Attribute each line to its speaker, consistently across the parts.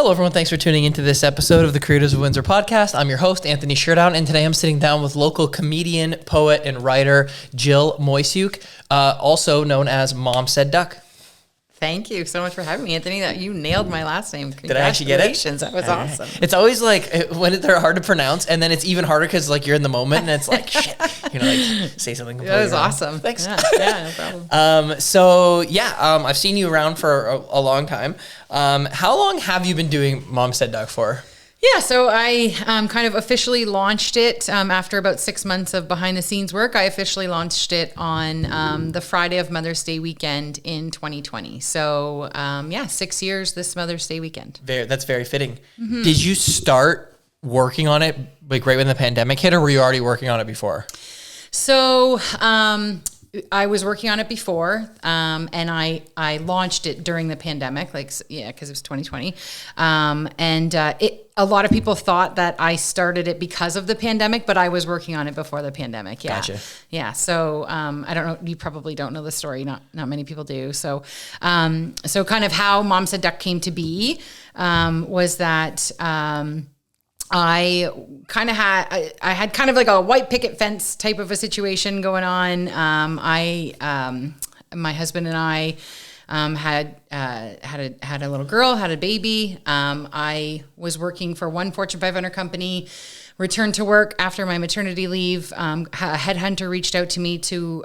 Speaker 1: Hello, everyone. Thanks for tuning into this episode of the Creatives of Windsor Podcast. I'm your host, Anthony Shirdown, and today I'm sitting down with local comedian, poet, and writer Jill Moysiuk, also known as Mom Said Duck.
Speaker 2: Thank you so much for having me, Anthony. You nailed my last name.
Speaker 1: Did I actually get it?
Speaker 2: Congratulations. That was awesome.
Speaker 1: It's always like when they're hard to pronounce, and then it's even harder because like you're in the moment, and it's like shit, like say something completely
Speaker 2: That was
Speaker 1: wrong.
Speaker 2: awesome.
Speaker 1: Thanks.
Speaker 2: Yeah, no problem.
Speaker 1: I've seen you around for a long time. How long have you been doing Mom Said Duck for?
Speaker 2: Yeah, so I kind of officially launched it after about 6 months of behind the scenes work. I officially launched it on the Friday of Mother's Day weekend in 2020. So 6 years this Mother's Day weekend.
Speaker 1: That's very fitting. Mm-hmm. Did you start working on it like right when the pandemic hit, or were you already working on it before?
Speaker 2: So I was working on it before, and I launched it during the pandemic, because it was 2020. A lot of people thought that I started it because of the pandemic, but I was working on it before the pandemic. Yeah.
Speaker 1: Gotcha.
Speaker 2: Yeah. So I don't know. You probably don't know the story. Not many people do. So kind of how Mom Said Duck came to be was that. I had kind of like a white picket fence type of a situation going on. My husband and I had a little girl, had a baby. I was working for one Fortune 500 company, returned to work after my maternity leave. A headhunter reached out to me to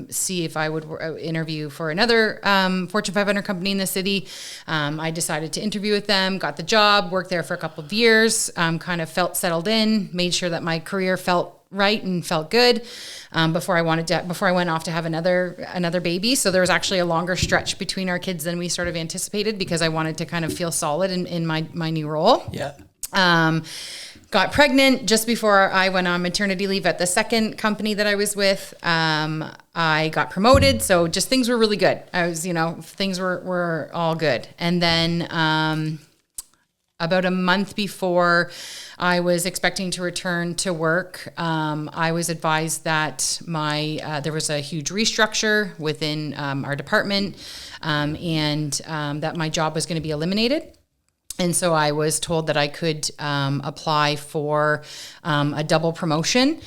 Speaker 2: see if I would interview for another Fortune 500 company in the city. I decided to interview with them, got the job, worked there for a couple of years, kind of felt settled in, made sure that my career felt right and felt good before I went off to have another baby. So there was actually a longer stretch between our kids than we sort of anticipated because I wanted to kind of feel solid in my new role.
Speaker 1: Yeah.
Speaker 2: Got pregnant just before I went on maternity leave at the second company that I was with. I got promoted, so just things were really good. Things were all good. And then about a month before I was expecting to return to work, I was advised that there was a huge restructure within our department, and that my job was going to be eliminated. And so I was told that I could apply for a double promotion,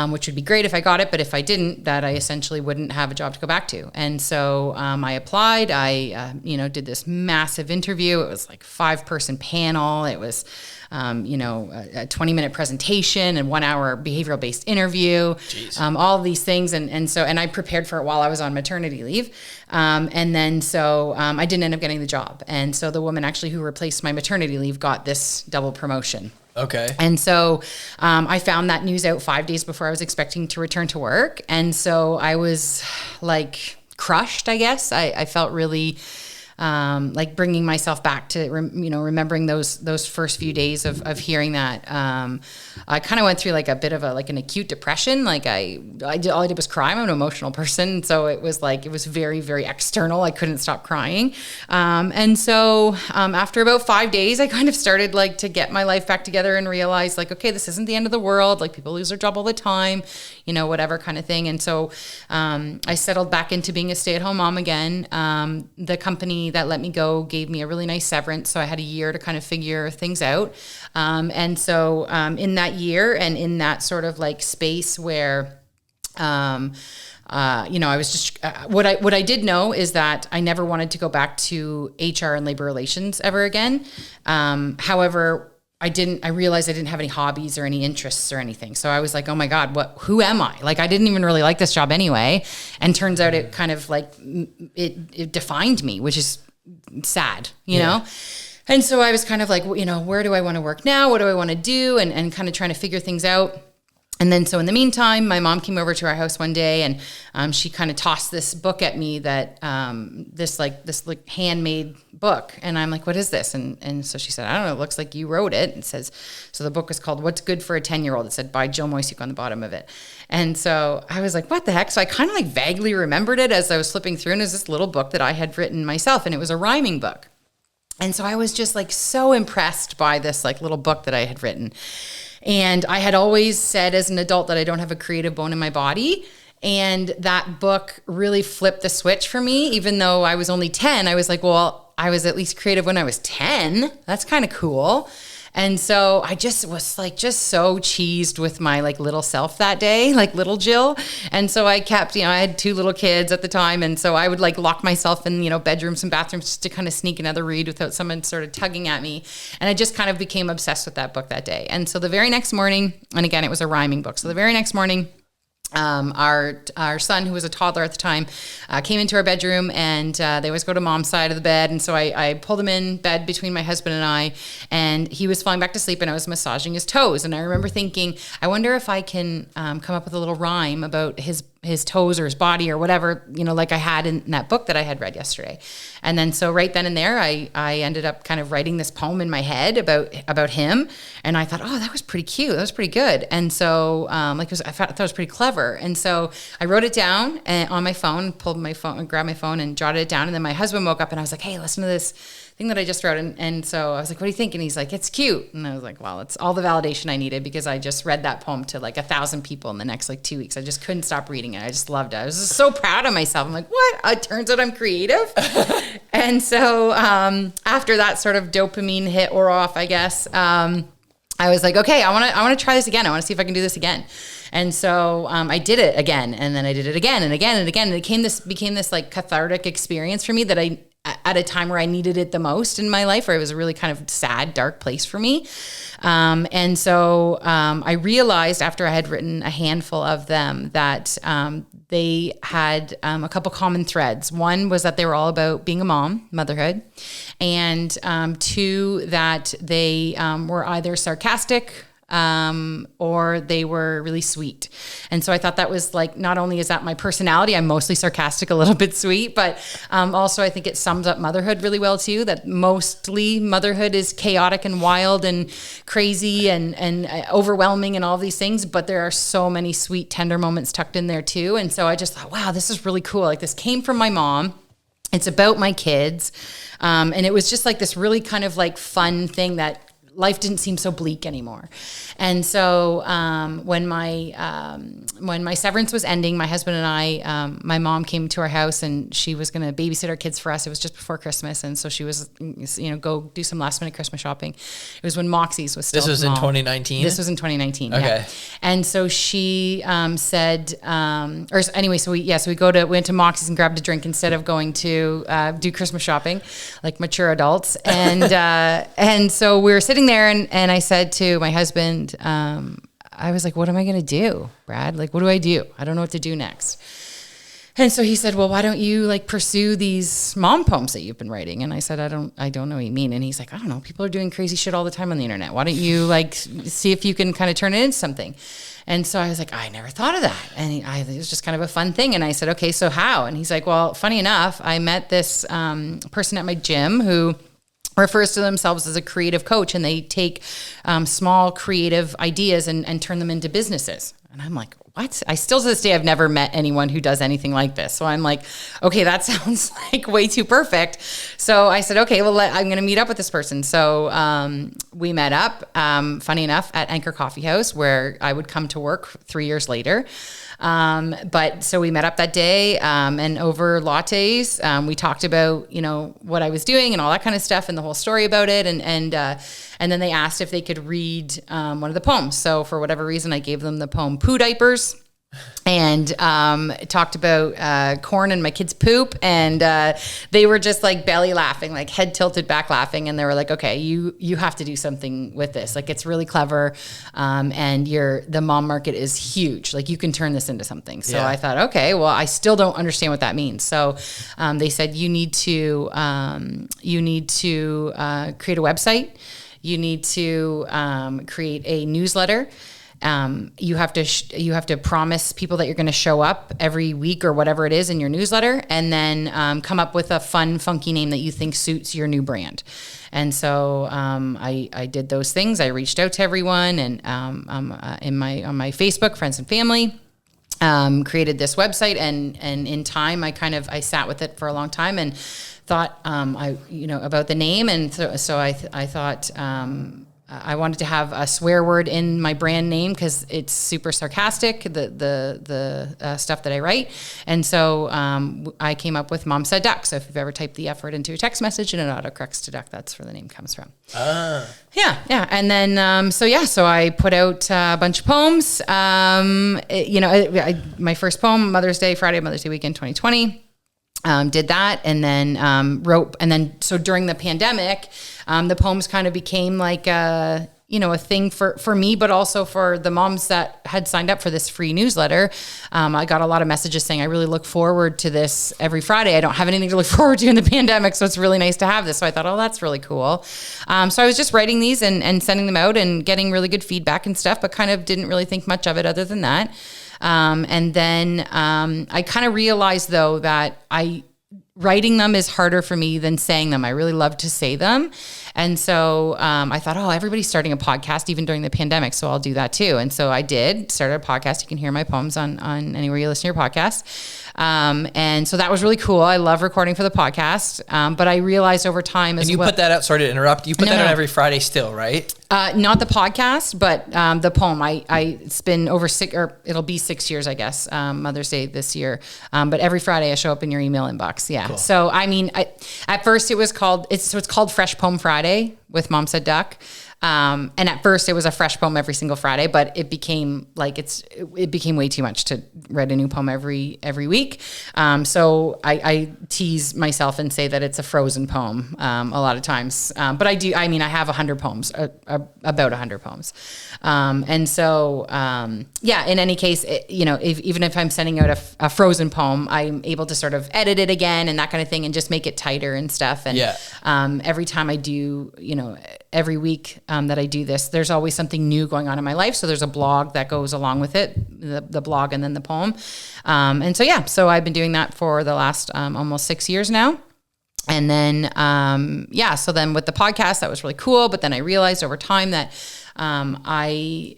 Speaker 2: which would be great if I got it. But if I didn't, that I essentially wouldn't have a job to go back to. And so I applied. I did this massive interview. It was like 5-person panel. It was a 20-minute presentation and 1-hour behavioral-based interview, all of these things. And I prepared for it while I was on maternity leave. I didn't end up getting the job. And so the woman actually who replaced my maternity leave got this double promotion.
Speaker 1: Okay.
Speaker 2: And so I found that news out 5 days before I was expecting to return to work. And so I was like crushed, I guess. I felt really like bringing myself back to, remembering those first few days of hearing that. I kind of went through like a bit of an acute depression. Like all I did was cry. I'm an emotional person. So it was very, very external. I couldn't stop crying. After about 5 days, I kind of started like to get my life back together and realize like, okay, this isn't the end of the world. Like people lose their job all the time, whatever kind of thing. And so I settled back into being a stay-at-home mom again. The company that let me go gave me a really nice severance. So I had a year to kind of figure things out. In that year and in that sort of like space where, I was just, what I did know is that I never wanted to go back to HR and labor relations ever again. However, I realized I didn't have any hobbies or any interests or anything. So I was like, oh my God, who am I? Like, I didn't even really like this job anyway. And turns out it kind of like, it defined me, which is sad, you know? And so I was kind of like, where do I want to work now? What do I want to do? And kind of trying to figure things out. And then, so in the meantime, my mom came over to our house one day and she kind of tossed this book at me that, this handmade book. And I'm like, what is this? And so she said, I don't know, it looks like you wrote it. It says, so the book was called What's Good for a 10-Year-Old. It said by Jill Moysiuk on the bottom of it. And so I was like, what the heck? So I kind of like vaguely remembered it as I was flipping through, and it was this little book that I had written myself, and it was a rhyming book. And so I was just like so impressed by this like little book that I had written. And I had always said as an adult that I don't have a creative bone in my body. And that book really flipped the switch for me. Even though I was only 10, I was like, well, I was at least creative when I was 10. That's kind of cool. And so I just was like, just so cheesed with my like little self that day, like little Jill. And so I kept, I had 2 little kids at the time. And so I would like lock myself in, bedrooms and bathrooms just to kind of sneak another read without someone sort of tugging at me. And I just kind of became obsessed with that book that day. And so the very next morning, and again, it was a rhyming book. So the very next morning, our son, who was a toddler at the time, came into our bedroom, and they always go to mom's side of the bed. And so I pulled him in bed between my husband and I, and he was falling back to sleep, and I was massaging his toes. And I remember thinking, I wonder if I can come up with a little rhyme about his toes or his body or whatever, like I had in that book that I had read yesterday. And then so right then and there, I ended up kind of writing this poem in my head about him. And I thought, oh, that was pretty cute. That was pretty good. And so I thought it was pretty clever. And so I wrote it down on my phone, grabbed my phone and jotted it down. And then my husband woke up and I was like, hey, listen to this thing that I just wrote. And so I was like, what do you think? And he's like, it's cute. And I was like, well, it's all the validation I needed, because I just read that poem to like 1,000 people in the next like 2 weeks. I just couldn't stop reading it. I just loved it. I was just so proud of myself. I'm like, what? It turns out I'm creative. And so after that sort of dopamine hit wore off, I guess, I was like, okay, I want to try this again. I want to see if I can do this again. And so I did it again, and then I did it again and again and again. And it became this like cathartic experience for me that at a time where I needed it the most in my life, where it was a really kind of sad, dark place for me. And so I realized after I had written a handful of them that they had a couple common threads. One was that they were all about being a mom, motherhood. And 2, that they were either sarcastic or they were really sweet. And so I thought that was like, not only is that my personality, I'm mostly sarcastic, a little bit sweet, but also I think it sums up motherhood really well too, that mostly motherhood is chaotic and wild and crazy and overwhelming and all of these things, but there are so many sweet, tender moments tucked in there too. And so I just thought, wow, this is really cool. Like, this came from my mom. It's about my kids. And it was just like this really kind of like fun thing that life didn't seem so bleak anymore. And so when my severance was ending, my husband and I, my mom came to our house and she was going to babysit our kids for us. It was just before Christmas. And so she was, go do some last minute Christmas shopping. It was when Moxie's was still
Speaker 1: This was
Speaker 2: small.
Speaker 1: in 2019?
Speaker 2: This was in 2019.
Speaker 1: Okay.
Speaker 2: Yeah. And so she said, so we went to Moxie's and grabbed a drink instead of going to do Christmas shopping like mature adults. And so we were sitting there and I said to my husband, I was like, what am I going to do, Brad? Like, what do I do? I don't know what to do next. And so he said, well, why don't you like pursue these mom poems that you've been writing? And I said, I don't know what you mean. And he's like, I don't know. People are doing crazy shit all the time on the internet. Why don't you like see if you can kind of turn it into something? And so I was like, I never thought of that. And it was just kind of a fun thing. And I said, okay, so how? And he's like, well, funny enough, I met this person at my gym who refers to themselves as a creative coach, and they take small creative ideas and turn them into businesses. And I'm like, what? I still to this day, I've never met anyone who does anything like this. So I'm like, okay, that sounds like way too perfect. So I said, okay, well, I'm going to meet up with this person. So we met up, funny enough, at Anchor Coffee House, where I would come to work 3 years later. But so we met up that day, and over lattes, we talked about, what I was doing and all that kind of stuff and the whole story about it. And then they asked if they could read, one of the poems. So for whatever reason, I gave them the poem Poo Diapers. And talked about corn and my kids' poop, and they were just like belly laughing, like head tilted back laughing, and they were like, "Okay, you have to do something with this. Like, it's really clever, and the mom market is huge. Like, you can turn this into something." So I thought, okay, well, I still don't understand what that means. So they said you need to create a website, you need to create a newsletter. You have to promise people that you're going to show up every week or whatever it is in your newsletter, and then come up with a fun, funky name that you think suits your new brand. And so I did those things. I reached out to everyone, and on my Facebook, friends and family. Created this website, and in time I sat with it for a long time and thought about the name, and so I thought. I wanted to have a swear word in my brand name because it's super sarcastic, the stuff that I write. And so I came up with Mom Said Duck. So if you've ever typed the F word into a text message and it autocorrects to duck, that's where the name comes from. Yeah. And then, so I put out a bunch of poems. My first poem, Mother's Day weekend, 2020. Did that and then wrote, and then so during the pandemic, the poems kind of became like a thing for me, but also for the moms that had signed up for this free newsletter. I got a lot of messages saying, I really look forward to this every Friday. I don't have anything to look forward to in the pandemic, so it's really nice to have this. So I thought, that's really cool. So I was just writing these and sending them out and getting really good feedback and stuff, but kind of didn't really think much of it other than that. And then I kind of realized, though, that writing them is harder for me than saying them. I really love to say them. And so I thought, everybody's starting a podcast even during the pandemic, so I'll do that too. And so I started a podcast. You can hear my poems on anywhere you listen to your podcast. And so that was really cool. I love recording for the podcast. But I realized over time as well.
Speaker 1: And you put that out, sorry to interrupt, you put that out every Friday still, right?
Speaker 2: Not the podcast, but the poem. It's been it'll be 6 years, I guess, Mother's Day this year. But every Friday I show up in your email inbox. Yeah. Cool. So, at first it's called Fresh Poem Friday with Mom Said Duck. And at first it was a fresh poem every single Friday, but it became way too much to write a new poem every week. So I tease myself and say that it's a frozen poem a lot of times. But I have 100 poems, about 100 poems. And so, in any case, even if I'm sending out a frozen poem, I'm able to sort of edit it again and that kind of thing and just make it tighter and stuff. And every time I do, every week that I do this, there's always something new going on in my life. So there's a blog that goes along with it, the blog and then the poem. So I've been doing that for the last almost 6 years now. And then, so then with the podcast, that was really cool. But then I realized over time that I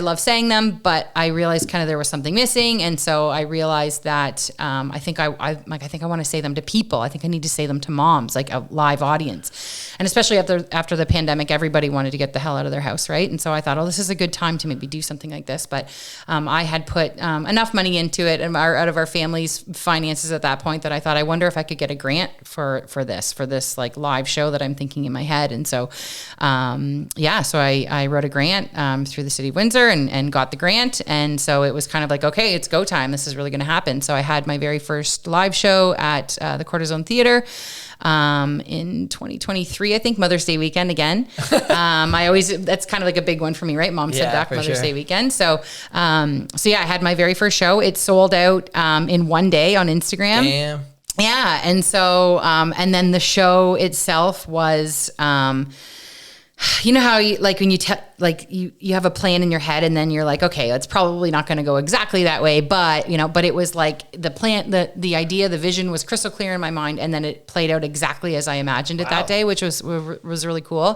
Speaker 2: love saying them, but I realized kind of there was something missing. And so I realized that I think I want to say them to people. I think I need to say them to moms, like a live audience. And especially after the pandemic, everybody wanted to get the hell out of their house, right? And so I thought, this is a good time to maybe do something like this. But I had put enough money into it and out of our family's finances at that point that I thought, I wonder if I could get a grant for this like live show that I'm thinking in my head. And so, so I wrote a grant through the City of Windsor and got the grant. And so it was kind of like, okay, it's go time. This is really going to happen. So I had my very first live show at the Cortisone Theater in 2023, I think, Mother's Day weekend again. That's kind of like a big one for me, right? Mom Said Duck, Mother's Day weekend. So I had my very first show. It sold out in one day on Instagram.
Speaker 1: Damn.
Speaker 2: Yeah. And so, and then the show itself was, you know how you, like when you you have a plan in your head and then you're like, okay, it's probably not going to go exactly that way, but but it was like the plan, the idea, the vision was crystal clear in my mind, and then it played out exactly as I imagined it that day, which was really cool.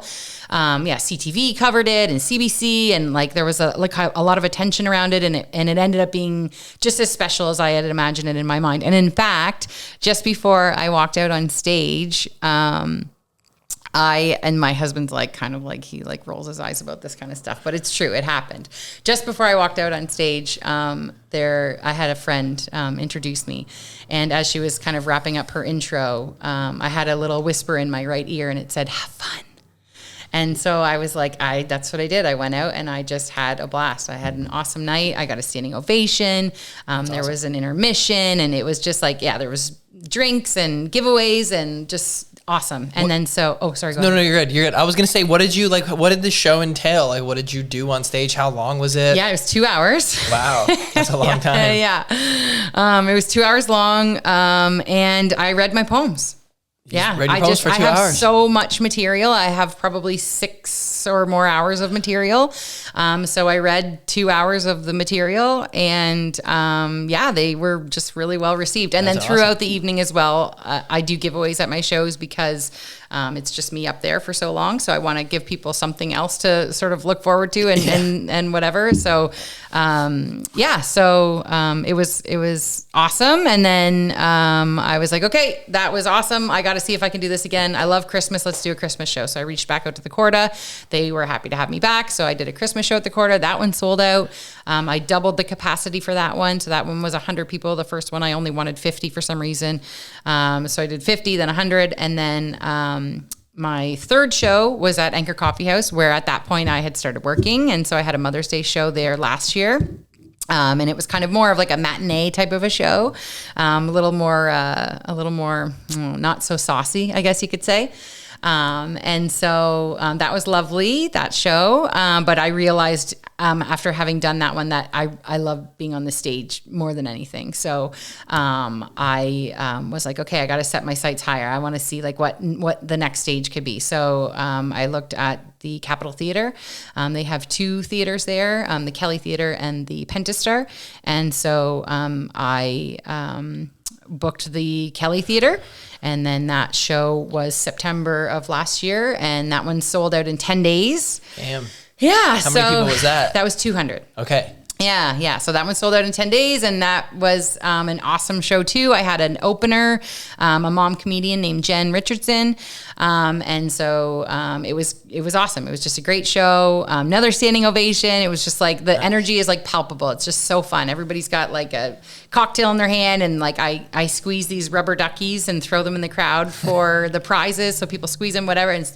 Speaker 2: CTV covered it and CBC, and like there was a lot of attention around it, and it ended up being just as special as I had imagined it in my mind. And in fact, just before I walked out on stage, my husband's he rolls his eyes about this kind of stuff, but it's true. It happened just before I walked out on stage. I had a friend introduce me, and as she was kind of wrapping up her intro, I had a little whisper in my right ear, and it said, "Have fun." And so I was like, that's what I did. I went out and I just had a blast. I had an awesome night. I got a standing ovation. There was an intermission, and it was just like, there was drinks and giveaways and just awesome. And then sorry, go ahead.
Speaker 1: No, you're good. I was going to say, what did the show entail? Like, what did you do on stage? How long was it?
Speaker 2: Yeah, it was 2 hours.
Speaker 1: Wow. That's a long time.
Speaker 2: Yeah. It was 2 hours long. And I read my poems.
Speaker 1: Read your poems for 2 hours.
Speaker 2: I have so much material. I have probably 6 or more hours of material. So I read 2 hours of the material, and they were just really well received. And then throughout the evening as well, I do giveaways at my shows because it's just me up there for so long. So I want to give people something else to sort of look forward to and whatever. So it was awesome. And then I was like, okay, that was awesome. I got to see if I can do this again. I love Christmas. Let's do a Christmas show. So I reached back out to the Corda. they were happy to have me back. So I did a Christmas show at the Quarter. That one sold out. I doubled the capacity for that one. So that one was 100 people. The first one, I only wanted 50 for some reason. So I did 50, then 100. And then my third show was at Anchor Coffee House, where at that point I had started working. And so I had a Mother's Day show there last year. And it was kind of more of like a matinee type of a show, a little more not so saucy, I guess you could say. And so that was lovely, that show. But I realized after having done that one that I love being on the stage more than anything. So I was like, okay, I got to set my sights higher. I want to see like what the next stage could be. So I looked at the Capitol Theatre. They have two theaters there, the Kelly Theatre and the Pentastar. And so I booked the Kelly Theatre. And then that show was September of last year. And that one sold out in 10 days.
Speaker 1: Damn.
Speaker 2: Yeah.
Speaker 1: How many people was that?
Speaker 2: That was 200.
Speaker 1: Okay.
Speaker 2: Yeah. So that one sold out in 10 days, and that was an awesome show too. I had an opener, a mom comedian named Jen Richardson, and so it was awesome. It was just a great show. Another standing ovation. It was just like the energy is like palpable. It's just so fun. Everybody's got like a cocktail in their hand, and like I squeeze these rubber duckies and throw them in the crowd for the prizes, so people squeeze them, whatever. And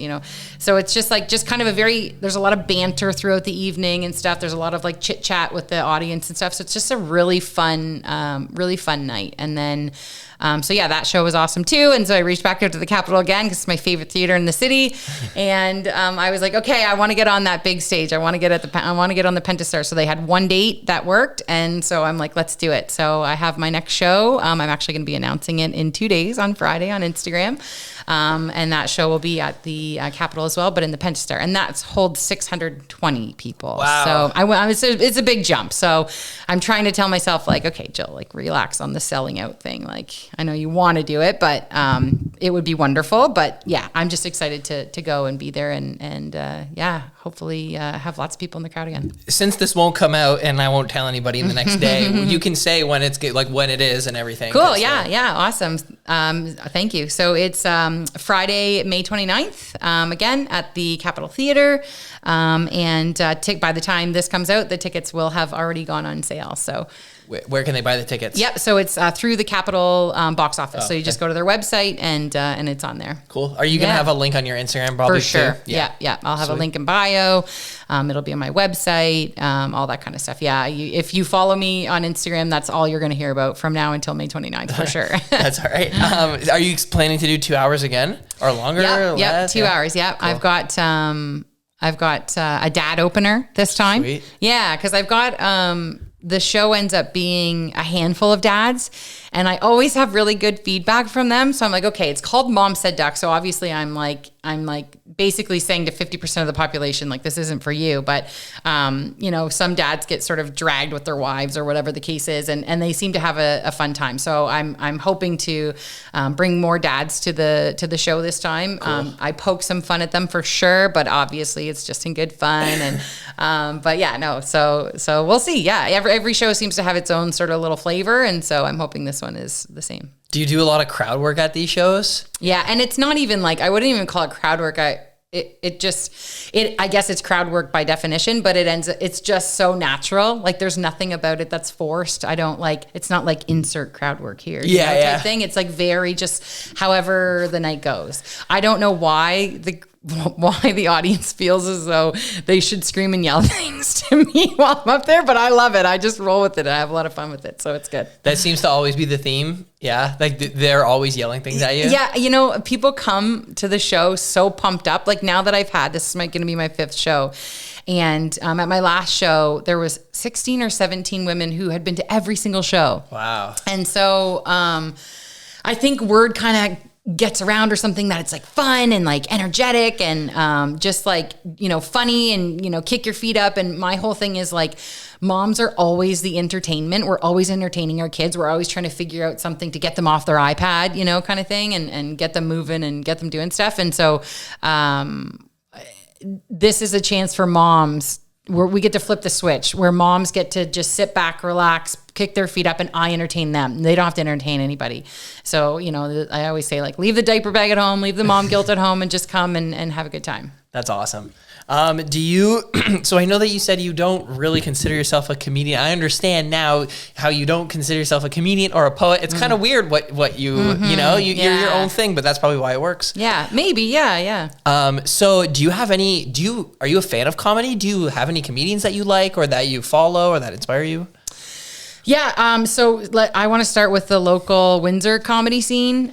Speaker 2: so it's just kind of there's a lot of banter throughout the evening and stuff. There's a lot of like chit chat with the audience and stuff. So it's just a really fun night. And then, that show was awesome too. And so I reached back out to the Capitol again, because it's my favorite theater in the city. And I was like, okay, I want to get on that big stage. I want to get on the Pentastar. So they had one date that worked. And so I'm like, let's do it. So I have my next show. I'm actually going to be announcing it in 2 days on Friday on Instagram. And that show will be at the Capitol as well, but in the Pentastar, and that holds 620 people.
Speaker 1: Wow.
Speaker 2: So it's a big jump. So I'm trying to tell myself like, okay, Jill, like relax on the selling out thing. Like, I know you want to do it, but it would be wonderful. But yeah, I'm just excited to go and be there and hopefully have lots of people in the crowd again.
Speaker 1: Since this won't come out and I won't tell anybody in the next day, you can say when it's like when it is and everything.
Speaker 2: Cool. Yeah. Awesome. Thank you. So it's Friday, May 29th, again at the Capitol Theatre. And by the time this comes out, the tickets will have already gone on sale. So
Speaker 1: where can they buy the tickets?
Speaker 2: Yep. So it's through the Capitol box office. So you just go to their website and it's on there.
Speaker 1: Cool. Are you going to have a link on your Instagram probably?
Speaker 2: For sure.
Speaker 1: Too?
Speaker 2: Yeah. I'll have a link in bio. It'll be on my website, all that kind of stuff. Yeah. If you follow me on Instagram, that's all you're going to hear about from now until May 29th for sure.
Speaker 1: That's all right. Are you planning to do 2 hours again or longer?
Speaker 2: Yeah. 2 hours. Yeah. Cool. I've got a dad opener this time.
Speaker 1: Sweet.
Speaker 2: Yeah. Cause I've got, the show ends up being a handful of dads, and I always have really good feedback from them. So I'm like, okay, it's called Mom Said Duck. So obviously I'm like basically saying to 50% of the population, like, this isn't for you. But, some dads get sort of dragged with their wives or whatever the case is. And they seem to have a fun time. So I'm hoping to bring more dads to the show this time. Cool. I poke some fun at them for sure, but obviously it's just in good fun. And, so we'll see. Yeah. Every show seems to have its own sort of little flavor. And so I'm hoping this one is the same.
Speaker 1: Do you do a lot of crowd work at these shows?
Speaker 2: Yeah, and it's not even like, I wouldn't even call it crowd work. I guess it's crowd work by definition, but it's just so natural. Like, there's nothing about it that's forced. It's not like insert crowd work here. Type thing. It's like very just however the night goes. I don't know why the audience feels as though they should scream and yell things to me while I'm up there, but I love it. I just roll with it. I have a lot of fun with it, so it's good.
Speaker 1: That seems to always be the theme. Yeah, like they're always yelling things at you.
Speaker 2: Yeah, people come to the show so pumped up. Like, now that I've had, this is going to be my 5th show. And at my last show, there was 16 or 17 women who had been to every single show.
Speaker 1: Wow.
Speaker 2: And so I think word kind of gets around or something that it's like fun and like energetic and just like, funny and, kick your feet up. And my whole thing is like, moms are always the entertainment. We're always entertaining our kids. We're always trying to figure out something to get them off their iPad, kind of thing, and get them moving and get them doing stuff. And so this is a chance for moms where we get to flip the switch, where moms get to just sit back, relax, kick their feet up, and I entertain them. They don't have to entertain anybody. So, I always say, like, leave the diaper bag at home, leave the mom guilt at home, and just come and have a good time.
Speaker 1: That's awesome. Do you, so I know that you said you don't really consider yourself a comedian. I understand now how you don't consider yourself a comedian or a poet. It's kind of weird what you, you're your own thing, but that's probably why it works.
Speaker 2: Yeah, maybe. Yeah.
Speaker 1: So do you have any, are you a fan of comedy? Do you have any comedians that you like or that you follow or that inspire you?
Speaker 2: Yeah. So I want to start with the local Windsor comedy scene.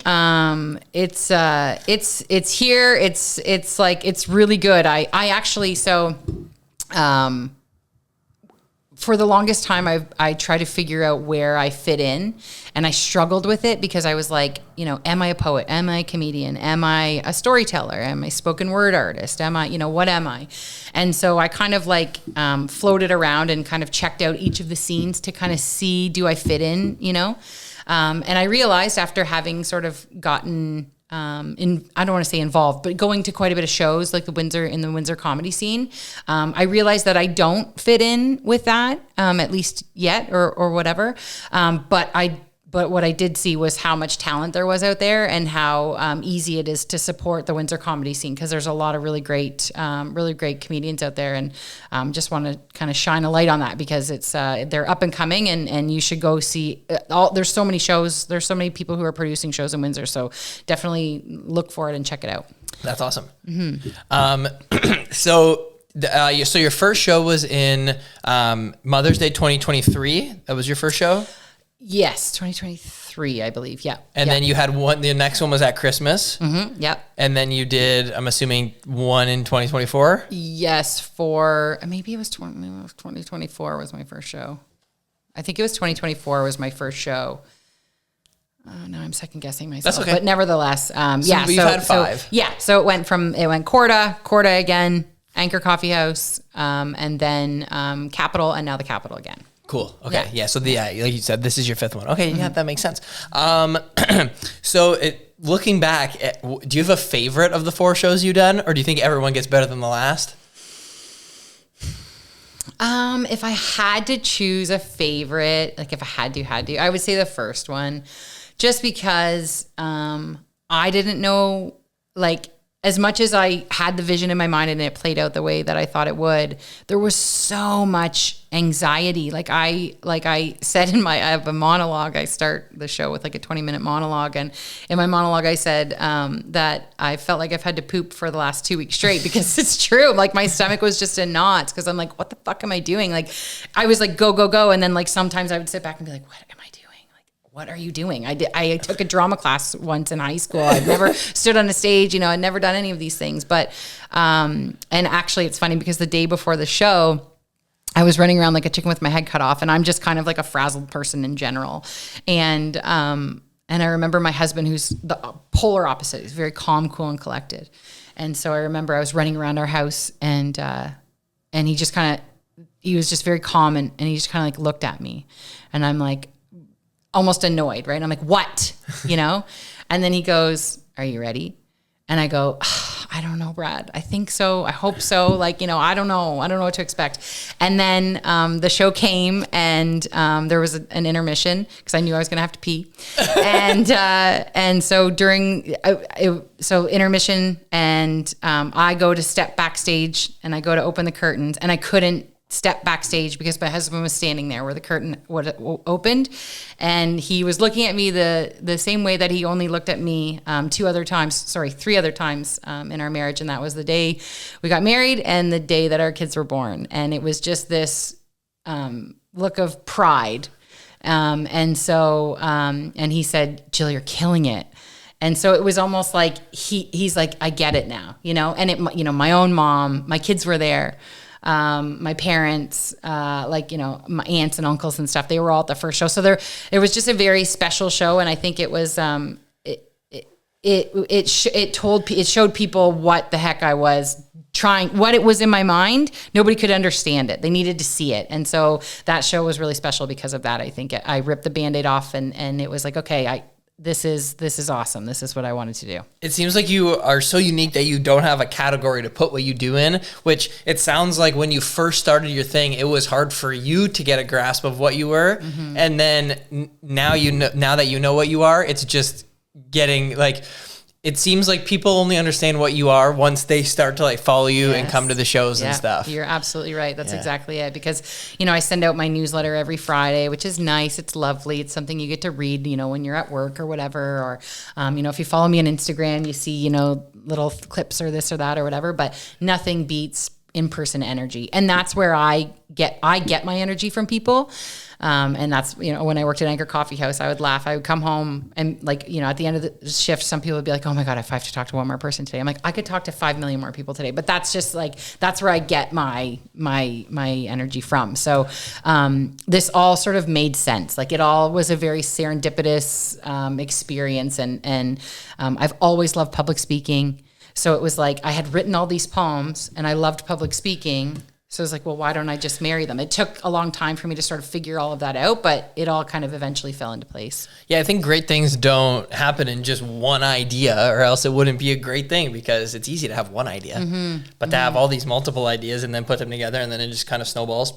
Speaker 2: It's here. It's like, it's really good. I actually, for the longest time, I tried to figure out where I fit in, and I struggled with it because I was like, am I a poet? Am I a comedian? Am I a storyteller? Am I a spoken word artist? Am I, what am I? And so I kind of like floated around and kind of checked out each of the scenes to kind of see, do I fit in, and I realized after having sort of gotten I don't want to say involved, but going to quite a bit of shows like the Windsor comedy scene, I realized that I don't fit in with that, at least yet or whatever. But what I did see was how much talent there was out there and how easy it is to support the Windsor comedy scene, because there's a lot of really great comedians out there, and just want to kind of shine a light on that because it's they're up and coming, and you should go see there's so many shows, there's so many people who are producing shows in Windsor, so definitely look for it and check it out.
Speaker 1: That's awesome. So your first show was in Mother's Day 2023. That was your first show?
Speaker 2: Yes, 2023, I believe. Yeah.
Speaker 1: And then you had one, the next one was at Christmas.
Speaker 2: Mm-hmm. Yep.
Speaker 1: And then you did, I'm assuming, one in 2024?
Speaker 2: Yes, maybe it was 2024 was my first show. I think it was 2024 was my first show. Oh, no, I'm second guessing myself.
Speaker 1: That's okay.
Speaker 2: But nevertheless,
Speaker 1: you've had 5.
Speaker 2: So it went Corda again, Anchor Coffee House, and then Capitol, and now the Capitol again.
Speaker 1: Cool. Okay. Yeah. So like you said, this is your 5th one. Okay. Yeah, that makes sense. So looking back, do you have a favorite of the 4 shows you've done, or do you think everyone gets better than the last?
Speaker 2: If I had to choose a favorite, like if I had to, I would say the first one, just because I didn't know, like, as much as I had the vision in my mind and it played out the way that I thought it would, there was so much anxiety. Like I said I have a monologue. I start the show with like a 20-minute monologue. And in my monologue, I said that I felt like I've had to poop for the last 2 weeks straight, because it's true. Like my stomach was just in knots because I'm like, what the fuck am I doing? Like I was like, go, go, go. And then like sometimes I would sit back and be like, what am I doing? What are you doing? I took a drama class once in high school. I'd never stood on a stage, I'd never done any of these things. But, and actually it's funny because the day before the show, I was running around like a chicken with my head cut off, and I'm just kind of like a frazzled person in general. And I remember my husband, who's the polar opposite. He's very calm, cool, and collected. And so I remember I was running around our house, and he just he was just very calm, and he just kind of like looked at me, and I'm like, almost annoyed, right? I'm like, what? And then he goes, are you ready? And I go, I don't know, Brad. I think so. I hope so. Like, I don't know. I don't know what to expect. And then the show came, and there was an intermission because I knew I was going to have to pee. And so so intermission, and I go to step backstage, and I go to open the curtains, and I couldn't step backstage because my husband was standing there where the curtain opened, and he was looking at me the same way that he only looked at me 3 other times in our marriage, and that was the day we got married and the day that our kids were born. And it was just this look of pride, and he said, Jill, you're killing it. And so it was almost like he's like, I get it now, and my own mom, my kids were there. My parents, my aunts and uncles and stuff, they were all at the first show. So it was just a very special show. And I think it was, it showed people what the heck I was trying, what it was in my mind. Nobody could understand it. They needed to see it. And so that show was really special because of that. I think I ripped the Band-Aid off, and it was like, okay, this is awesome. This is what I wanted to do. It
Speaker 1: seems like you are so unique that you don't have a category to put what you do in, which it sounds like when you first started your thing, it was hard for you to get a grasp of what you were. Mm-hmm. And then now that you know what you are, it's just getting like, it seems like people only understand what you are once they start to like follow you and come to the shows and stuff.
Speaker 2: You're absolutely right. That's exactly it. Because, you know, I send out my newsletter every Friday, which is nice. It's lovely. It's something you get to read, you know, when you're at work or whatever. Or, you know, if you follow me on Instagram, you see, you know, little clips or this or that or whatever, but nothing beats in-person energy. And that's where I get my energy from people. And that's, you know, when I worked at Anchor Coffee House, I would laugh. I would come home and like, you know, at the end of the shift, some people would be like, oh my God, I have to talk to one more person today. I'm like, I could talk to 5 million more people today, but that's just like, that's where I get my energy from. So, this all sort of made sense. Like it all was a very serendipitous, experience. And I've always loved public speaking. So it was like, I had written all these poems and I loved public speaking. So I was like, well, why don't I just marry them? It took a long time for me to sort of figure all of that out, but it all kind of eventually fell into place.
Speaker 1: Yeah, I think great things don't happen in just one idea, or else it wouldn't be a great thing, because it's easy to have one idea, but to have all these multiple ideas and then put them together, and then it just kind of snowballs,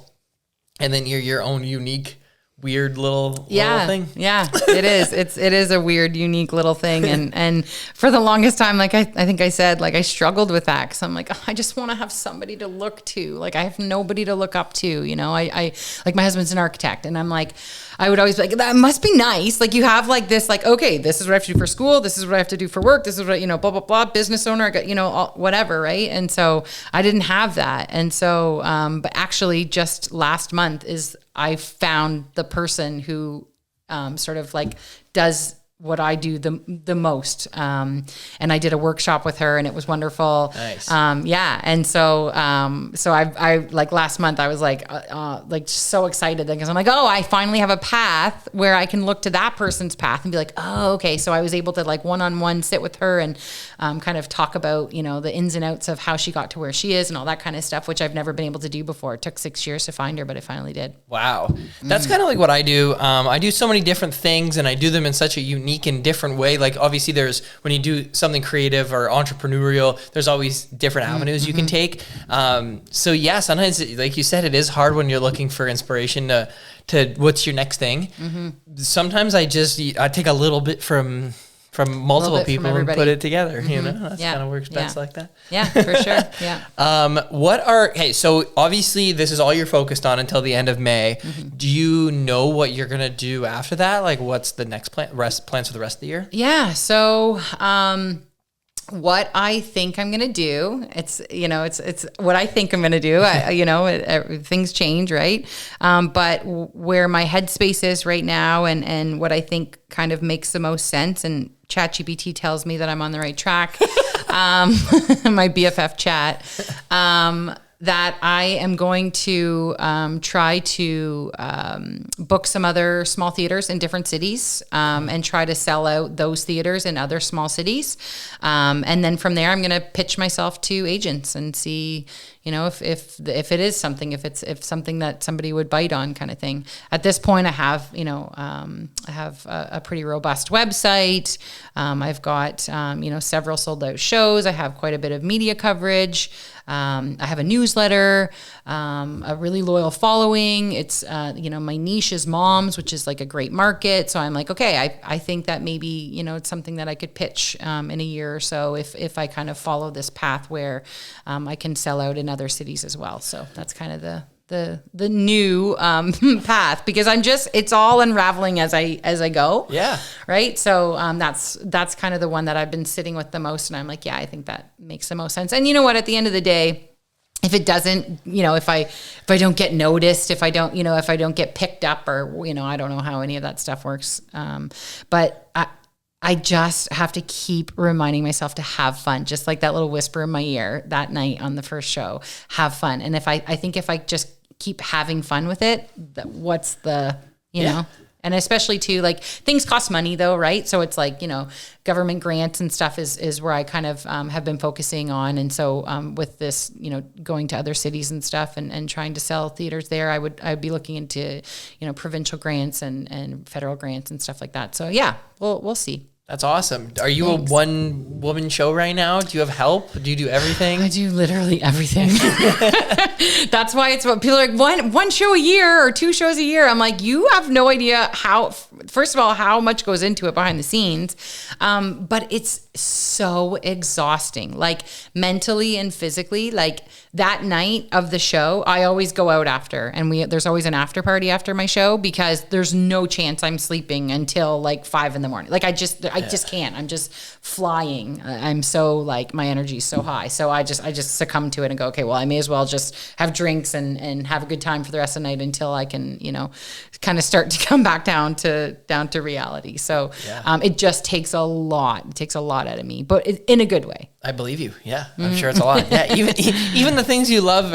Speaker 1: and then you're your own unique, weird little thing.
Speaker 2: Yeah, it is. It is a weird, unique little thing. And for the longest time, like I think I said, like I struggled with that, because I'm like, oh, I just want to have somebody to look to. Like I have nobody to look up to, you know. I like, my husband's an architect, and I'm like, I would always be like, that must be nice. Like you have like this, like, okay, this is what I have to do for school. This is what I have to do for work. This is what, you know, blah, blah, blah, business owner, I got, you know, whatever. Right. And so I didn't have that. And so, but actually just last month I found the person who, sort of like does what I do the most. And I did a workshop with her, and it was wonderful.
Speaker 1: Nice.
Speaker 2: Yeah. And so, so I like last month I was like so excited, because I'm like, oh, I finally have a path where I can look to that person's path and be like, oh, okay. So I was able to like one-on-one sit with her and, kind of talk about, you know, the ins and outs of how she got to where she is and all that kind of stuff, which I've never been able to do before. It took 6 years to find her, but I finally did.
Speaker 1: Wow. That's kind of like what I do. I do so many different things, and I do them in such a unique and different way. Like obviously when you do something creative or entrepreneurial, there's always different avenues you can take. So yeah, sometimes, like you said, it is hard when you're looking for inspiration to what's your next thing. Sometimes I take a little bit from multiple people and put it together, you know. That's kind of works best like that.
Speaker 2: Yeah, for sure. Yeah.
Speaker 1: So obviously this is all you're focused on until the end of May. Do you know what you're going to do after that? Like what's the next plans for the rest of the year?
Speaker 2: Yeah. So, what I think I'm going to do, it's what I think I'm going to do. Things change, right? But where my headspace is right now, and what I think kind of makes the most sense, and ChatGPT tells me that I'm on the right track. My BFF chat, that I am going to try to book some other small theaters in different cities, and try to sell out those theaters in other small cities. And then from there, I'm going to pitch myself to agents and see, you know, if it is something, if something that somebody would bite on, kind of thing. At this point, I have a pretty robust website. I've got several sold out shows. I have quite a bit of media coverage. I have a newsletter, a really loyal following. It's, my niche is moms, which is like a great market. So I'm like, okay, I think that maybe, it's something that I could pitch in a year or so if I kind of follow this path where I can sell out in other cities as well. So that's kind of the new path, because it's all unraveling as I go. Yeah. Right. So that's kind of the one that I've been sitting with the most, and I'm like, yeah, I think that makes the most sense. And you know what, at the end of the day, if it doesn't, if I don't get noticed, if I don't get picked up, or, I don't know how any of that stuff works. But I just have to keep reminding myself to have fun, just like that little whisper in my ear that night on the first show, have fun. And I think if I just keep having fun with it, what's the, know, and especially too, like, things cost money though, right? So it's like, government grants and stuff is where I kind of have been focusing on. And so with this, going to other cities and stuff and trying to sell theaters there, I'd be looking into, provincial grants and federal grants and stuff like that. So yeah, we'll see.
Speaker 1: That's awesome. Are you a one-woman show right now? Do you have help? Do you do everything?
Speaker 2: I do literally everything. That's why it's what people are like, one show a year or 2 shows a year. I'm like, you have no idea how, first of all, how much goes into it behind the scenes. But it's so exhausting, like mentally and physically. Like that night of the show, I always go out after, and there's always an after party after my show, because there's no chance I'm sleeping until like 5 a.m. Like I just can't. I'm just flying. I'm so like, my energy's so high. So I just succumb to it and go, okay, well, I may as well just have drinks and have a good time for the rest of the night until I can, kind of start to come back down to reality. So it just takes a lot. It takes a lot out of me, but in a good way.
Speaker 1: I believe you. Yeah, I'm sure it's a lot. Yeah, even the things you love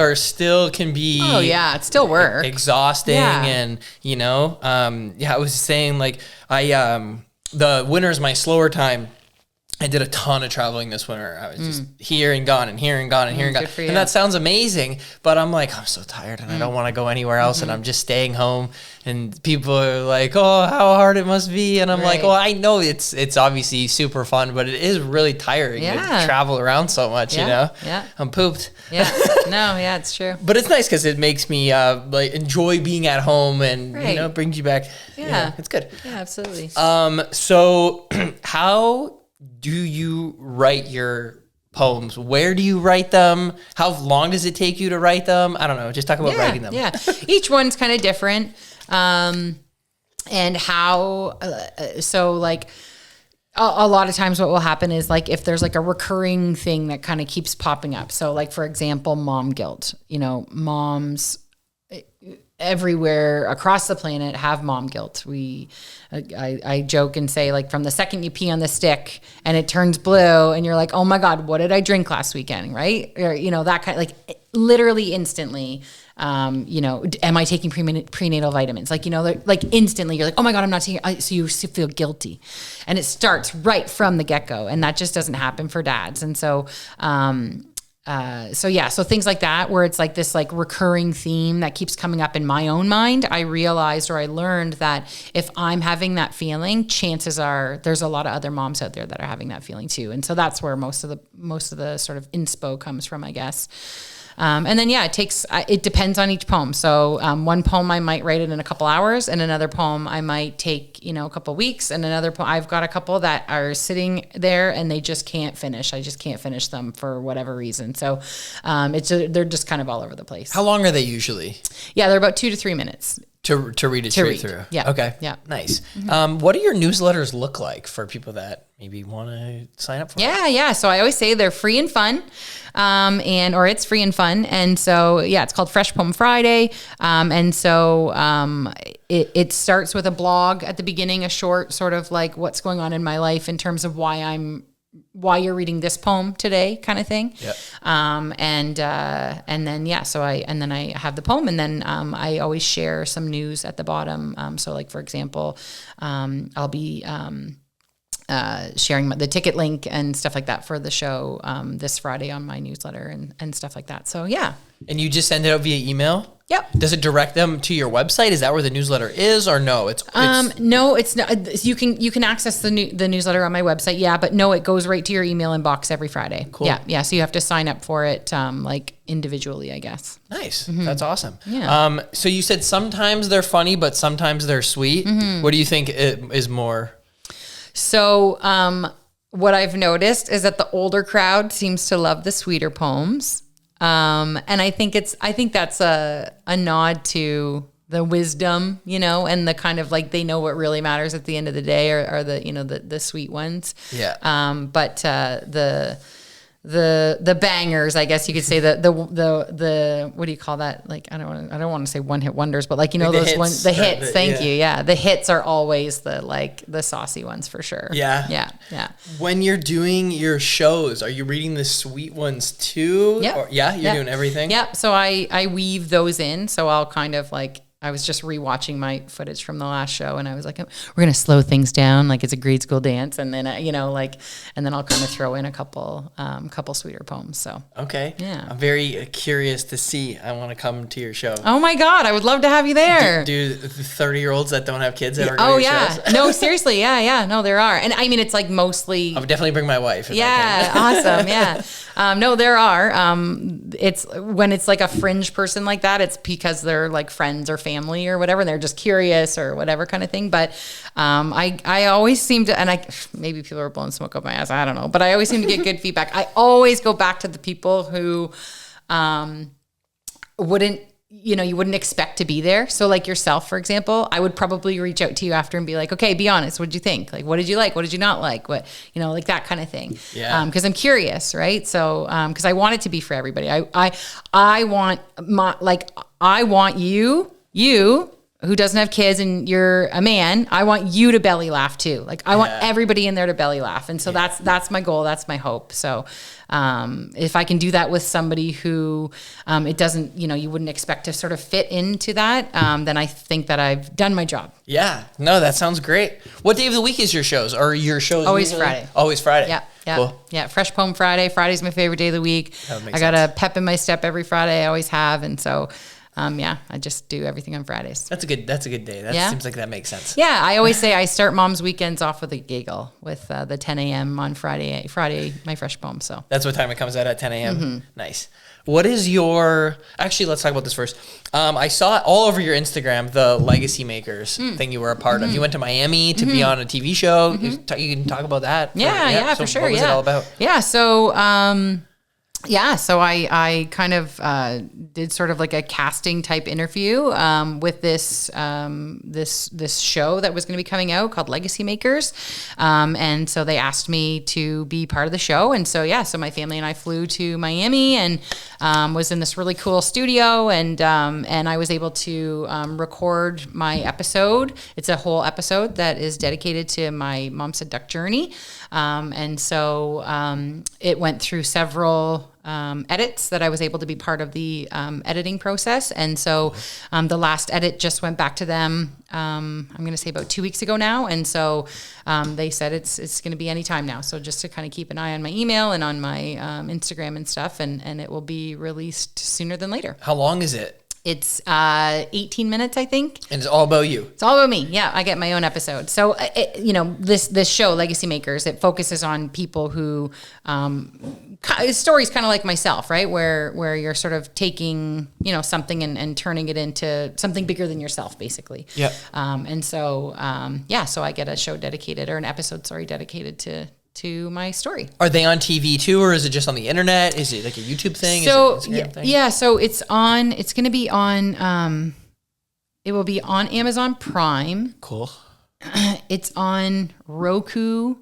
Speaker 1: can be.
Speaker 2: Oh yeah, it's still work.
Speaker 1: Exhausting, and I was saying like the winter's my slower time. I did a ton of traveling this winter. I was just here and gone and here and gone and here and gone. And that sounds amazing, but I'm like, I'm so tired and I don't want to go anywhere else, and I'm just staying home. And people are like, oh, how hard it must be. And I'm like, well, I know it's obviously super fun, but it is really tiring to travel around so much,
Speaker 2: Yeah.
Speaker 1: I'm pooped.
Speaker 2: Yeah. No, yeah, it's true.
Speaker 1: But it's nice because it makes me like enjoy being at home, and it brings you back.
Speaker 2: Yeah.
Speaker 1: It's good.
Speaker 2: Yeah, absolutely.
Speaker 1: So how do you write your poems? Where do you write them? How long does it take you to write them? I don't know. Just talk about writing them.
Speaker 2: Yeah. Each one's kind of different. And how, so like a lot of times what will happen is like, if there's like a recurring thing that kind of keeps popping up. So like, for example, mom guilt, moms everywhere across the planet have mom guilt. I joke and say, like, from the second you pee on the stick and it turns blue and you're like, oh my God, what did I drink last weekend? Right. Or, that kind of like literally instantly, am I taking prenatal vitamins? Like, like instantly you're like, oh my God, I'm not taking, so you feel guilty, and it starts right from the get-go, and that just doesn't happen for dads. And so, so things like that, where it's like this like recurring theme that keeps coming up in my own mind. I realized, or I learned, that if I'm having that feeling, chances are there's a lot of other moms out there that are having that feeling too. And so that's where most of the sort of inspo comes from, I guess. And then, it depends on each poem. So one poem I might write it in a couple hours, and another poem I might take, a couple weeks, and another poem, I've got a couple that are sitting there and they just can't finish. I just can't finish them for whatever reason. So they're just kind of all over the place.
Speaker 1: How long are they usually?
Speaker 2: Yeah, they're about 2 to 3 minutes.
Speaker 1: To read it straight through.
Speaker 2: Yeah.
Speaker 1: Okay.
Speaker 2: Yeah.
Speaker 1: Nice. What do your newsletters look like for people that maybe want to sign up for?
Speaker 2: Yeah. So I always say they're free and fun, or it's free and fun. And so, it's called Fresh Poem Friday. And so it starts with a blog at the beginning, a short sort of like what's going on in my life in terms of why you're reading this poem today, kind of thing.
Speaker 1: Yep.
Speaker 2: And then, so I have the poem, and then I always share some news at the bottom. So like, for example, I'll be sharing the ticket link and stuff like that for the show this Friday on my newsletter and stuff like that. So yeah.
Speaker 1: And you just send it out via email?
Speaker 2: Yep.
Speaker 1: Does it direct them to your website? Is that where the newsletter is, or no?
Speaker 2: No, it's not. You can access the newsletter on my website. Yeah, but no, it goes right to your email inbox every Friday.
Speaker 1: Cool.
Speaker 2: Yeah. So you have to sign up for it like individually, I guess.
Speaker 1: Nice. That's awesome.
Speaker 2: Yeah.
Speaker 1: So you said sometimes they're funny, but sometimes they're sweet. What do you think is more?
Speaker 2: So what I've noticed is that the older crowd seems to love the sweeter poems. And I think that's a nod to the wisdom, and the kind of like, they know what really matters at the end of the day are the, the sweet ones.
Speaker 1: Yeah.
Speaker 2: But the bangers, I guess you could say, the what do you call that? Like, I don't want to say one hit wonders, but like,
Speaker 1: like
Speaker 2: the hits. Thank you. Yeah. The hits are always the saucy ones for sure.
Speaker 1: Yeah.
Speaker 2: Yeah.
Speaker 1: When you're doing your shows, are you reading the sweet ones too?
Speaker 2: Yeah.
Speaker 1: You're doing everything.
Speaker 2: Yeah. So I weave those in. So I'll kind of like, I was just rewatching my footage from the last show, and I was like, we're going to slow things down like it's a grade school dance. And then, and then I'll kind of throw in a couple sweeter poems. So,
Speaker 1: okay.
Speaker 2: Yeah.
Speaker 1: I'm very curious to see. I want to come to your show.
Speaker 2: Oh my God. I would love to have you there.
Speaker 1: Do the 30-year-olds that don't have kids ever go to your shows?
Speaker 2: No, seriously. Yeah. No, there are. And I mean, it's like mostly.
Speaker 1: I would definitely bring my wife.
Speaker 2: Yeah. Awesome. Yeah. No, there are. It's when it's like a fringe person like that, it's because they're like friends or family family or whatever, and they're just curious or whatever kind of thing. But I always seem to, and maybe people are blowing smoke up my ass, I don't know, but I always seem to get good feedback. I always go back to the people who wouldn't, you wouldn't expect to be there. So like yourself, for example, I would probably reach out to you after and be like, okay, be honest. What'd you think? Like, what did you like? What did you not like? What, like that kind of thing.
Speaker 1: Yeah.
Speaker 2: Cause I'm curious. Right. So, cause I want it to be for everybody. I want you who doesn't have kids and you're a man, I want you to belly laugh too. Like I want everybody in there to belly laugh. And so that's my goal. That's my hope. So, if I can do that with somebody who, it doesn't, you wouldn't expect to sort of fit into that, then I think that I've done my job.
Speaker 1: Yeah. No, that sounds great. What day of the week is your shows? Or your shows?
Speaker 2: Always
Speaker 1: usually?
Speaker 2: Friday.
Speaker 1: Always Friday.
Speaker 2: Yeah. Yeah.
Speaker 1: Cool.
Speaker 2: Yeah. Fresh Poem Friday. Friday's my favorite day of the week. I got a pep in my step every Friday. I always have. And so, I just do everything on Fridays.
Speaker 1: That's a good day. That seems like that makes sense.
Speaker 2: Yeah. I always say I start mom's weekends off with a giggle with the 10 a.m. on Friday, my Fresh Poem. So
Speaker 1: that's what time it comes out at 10 a.m. Mm-hmm. Nice. What is actually, let's talk about this first. I saw all over your Instagram, the Legacy Makers thing you were a part of. You went to Miami to be on a TV show. You can talk about that.
Speaker 2: Yeah,
Speaker 1: so
Speaker 2: for sure.
Speaker 1: What was it all about?
Speaker 2: Yeah. So, so I kind of did sort of like a casting type interview with this show that was going to be coming out called Legacy Makers, and so they asked me to be part of the show, and so so my family and I flew to Miami and was in this really cool studio, and I was able to record my episode. It's a whole episode that is dedicated to my Mom Said Duck journey, and so it went through several edits that I was able to be part of the editing process. And so the last edit just went back to them, I'm going to say about 2 weeks ago now. And so they said it's going to be any time now. So just to kind of keep an eye on my email and on my Instagram and stuff, and it will be released sooner than later.
Speaker 1: How long is it?
Speaker 2: It's 18 minutes, I think.
Speaker 1: And it's all about you.
Speaker 2: It's all about me. Yeah, I get my own episode. So, this show, Legacy Makers, it focuses on people who, stories kind of like myself, right? Where you're sort of taking, something and turning it into something bigger than yourself, basically.
Speaker 1: Yeah.
Speaker 2: So I get a show dedicated, or an episode, dedicated to my story.
Speaker 1: Are they on TV too, or is it just on the internet? Is it like a YouTube thing?
Speaker 2: So
Speaker 1: is it an Instagram thing?
Speaker 2: Yeah, so it's going to be on, it will be on Amazon Prime.
Speaker 1: Cool.
Speaker 2: It's on Roku,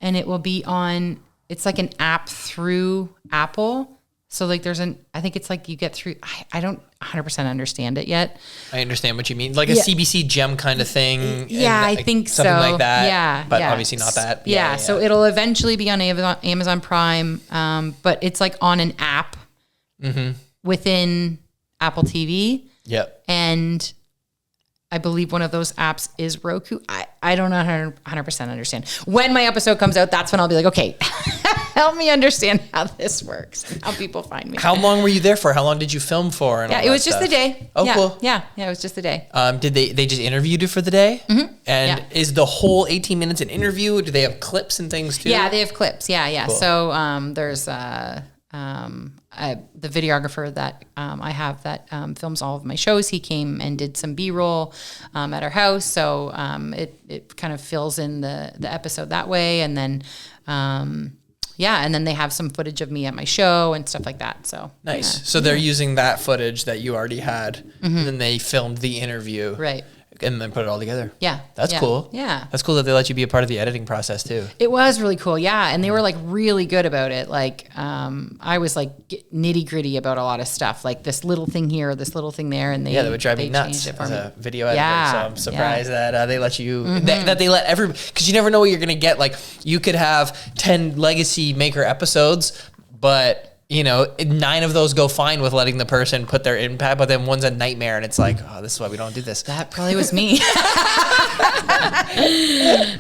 Speaker 2: and it will be on, it's like an app through Apple. So like I think it's like you get through, I don't 100% understand it yet.
Speaker 1: I understand what you mean. Like a CBC Gem kind of thing.
Speaker 2: Yeah, I think
Speaker 1: something
Speaker 2: so.
Speaker 1: Something like that.
Speaker 2: Yeah.
Speaker 1: But obviously not that.
Speaker 2: Yeah. So it'll eventually be on Amazon Prime. But it's like on an app within Apple TV.
Speaker 1: Yep.
Speaker 2: And I believe one of those apps is Roku. I don't know 100% understand. When my episode comes out, that's when I'll be like, okay, help me understand how this works and how people find me.
Speaker 1: How long were you there for? How long did you film for? And
Speaker 2: yeah, it was just the day.
Speaker 1: Oh,
Speaker 2: yeah,
Speaker 1: cool.
Speaker 2: Yeah, it was just the day.
Speaker 1: Did they just interviewed you for the day?
Speaker 2: Mm-hmm.
Speaker 1: And is the whole 18 minutes an interview? Do they have clips and things too?
Speaker 2: Yeah, they have clips. Yeah. Cool. So there's the videographer that I have that films all of my shows. He came and did some B-roll at our house, so it kind of fills in the episode that way, and then and then they have some footage of me at my show and stuff like that. So
Speaker 1: nice. So they're using that footage that you already had, and then they filmed the interview,
Speaker 2: right?
Speaker 1: And then put it all together.
Speaker 2: Yeah.
Speaker 1: That's cool.
Speaker 2: Yeah.
Speaker 1: That's cool that they let you be a part of the editing process too.
Speaker 2: It was really cool. Yeah. And they were like really good about it. Like, I was like nitty gritty about a lot of stuff, like this little thing here, this little thing there. And
Speaker 1: that would drive me nuts as a video editor. So I'm surprised that they let you, that they let everybody, cause you never know what you're going to get. Like you could have 10 Legacy Maker episodes, but 9 of those go fine with letting the person put their impact, but then one's a nightmare, and it's like, oh, this is why we don't do this.
Speaker 2: That probably was me.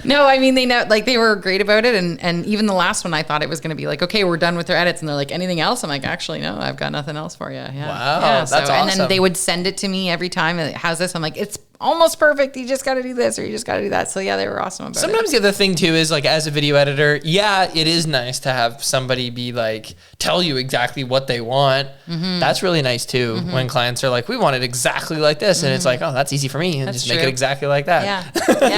Speaker 2: No, I mean, they were great about it, and even the last one, I thought it was going to be like, okay, we're done with their edits, and they're like, anything else? I'm like, actually, no, I've got nothing else for you. Yeah.
Speaker 1: Wow,
Speaker 2: yeah,
Speaker 1: that's awesome.
Speaker 2: And then they would send it to me every time. How's this? I'm like, it's almost perfect. You just got to do this or you just got to do that. So yeah, they were awesome about it.
Speaker 1: Sometimes the other thing too is like as a video editor, yeah, it is nice to have somebody be like, tell you exactly what they want. That's really nice too. When clients are like, we want it exactly like this. And it's like, oh, that's easy for me. And just make it exactly like that.
Speaker 2: Yeah.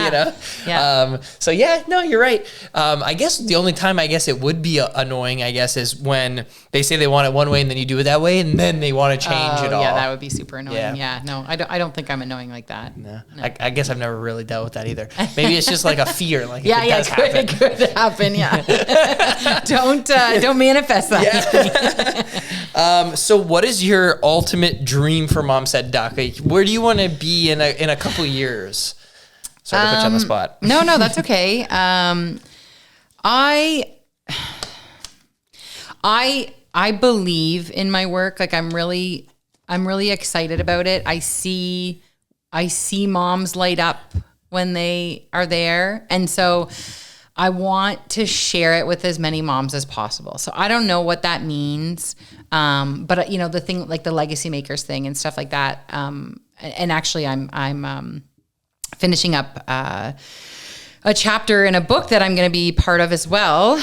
Speaker 1: You know?
Speaker 2: Yeah.
Speaker 1: So yeah, no, you're right. I guess the only time I guess it would be annoying, I guess, is when they say they want it one way and then you do it that way and then they want to change it all.
Speaker 2: Yeah, that would be super annoying.
Speaker 1: Yeah.
Speaker 2: No, I don't think I'm annoying like that.
Speaker 1: No. I guess I've never really dealt with that either. Maybe it's just like a fear. Like
Speaker 2: It could happen. Yeah. Don't manifest that.
Speaker 1: Yeah. So what is your ultimate dream for Mom Said Duck? Like, where do you want to be in a couple years? Sorry to put you on the spot.
Speaker 2: No, that's okay. I believe in my work. Like I'm really excited about it. I see moms light up when they are there. And so I want to share it with as many moms as possible. So I don't know what that means. But you know, the thing like the legacy makers thing and stuff like that. And actually I'm finishing up, a chapter in a book that I'm going to be part of as well,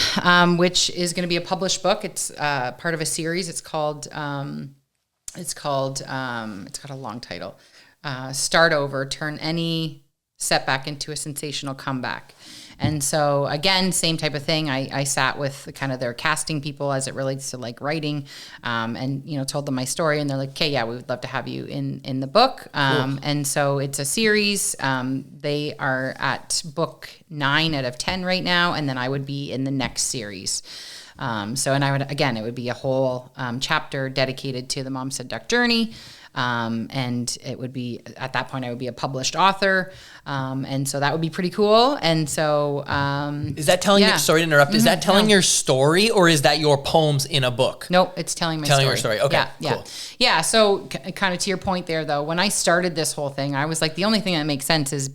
Speaker 2: which is going to be a published book. It's part of a series. It's got a long title. Start Over, Turn Any Setback into a Sensational Comeback. And so again, same type of thing. I sat with kind of their casting people as it relates to like writing, and you know, told them my story, and they're like, "Okay, yeah, we would love to have you in the book." Cool. And so it's a series. They are at book 9 out of 10 right now, and then I would be in the next series. It would be a whole chapter dedicated to the Mom Said Duck journey. And it would be, at that point, I would be a published author. And so that would be pretty cool. And so,
Speaker 1: is that telling you, sorry to interrupt, is that telling your story or is that your poems in a book?
Speaker 2: Nope, it's telling my story.
Speaker 1: Telling your story. Okay, cool.
Speaker 2: Yeah. So kind of to your point there though, when I started this whole thing, I was like, the only thing that makes sense is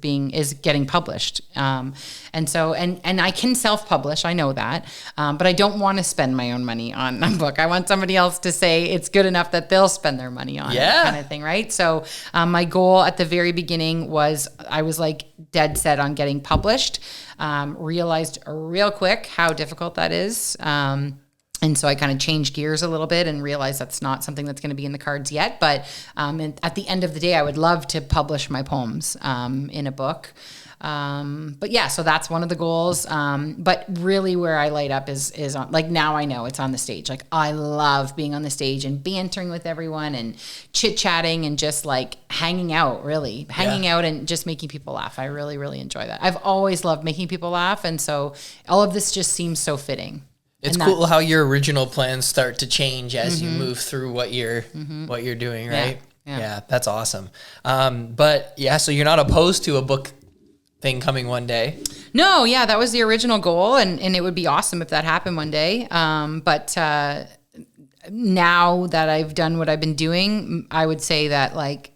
Speaker 2: getting published. And so, and I can self-publish, I know that, but I don't want to spend my own money on a book. I want somebody else to say it's good enough that they'll spend their money on it, kind of thing, right? So my goal at the very beginning was, I was like dead set on getting published, realized real quick how difficult that is. And so I kind of changed gears a little bit and realized that's not something that's going to be in the cards yet. But at the end of the day, I would love to publish my poems in a book. But yeah, so that's one of the goals. But really where I light up is on, like, now I know it's on the stage. Like I love being on the stage and bantering with everyone and chit chatting and just like hanging out and just making people laugh. I really, really enjoy that. I've always loved making people laugh. And so all of this just seems so fitting.
Speaker 1: It's cool how your original plans start to change as you move through what you're doing, right? Yeah, that's awesome. But yeah, so you're not opposed to a book thing coming one day?
Speaker 2: No, yeah, that was the original goal, and it would be awesome if that happened one day. But now that I've done what I've been doing, I would say that like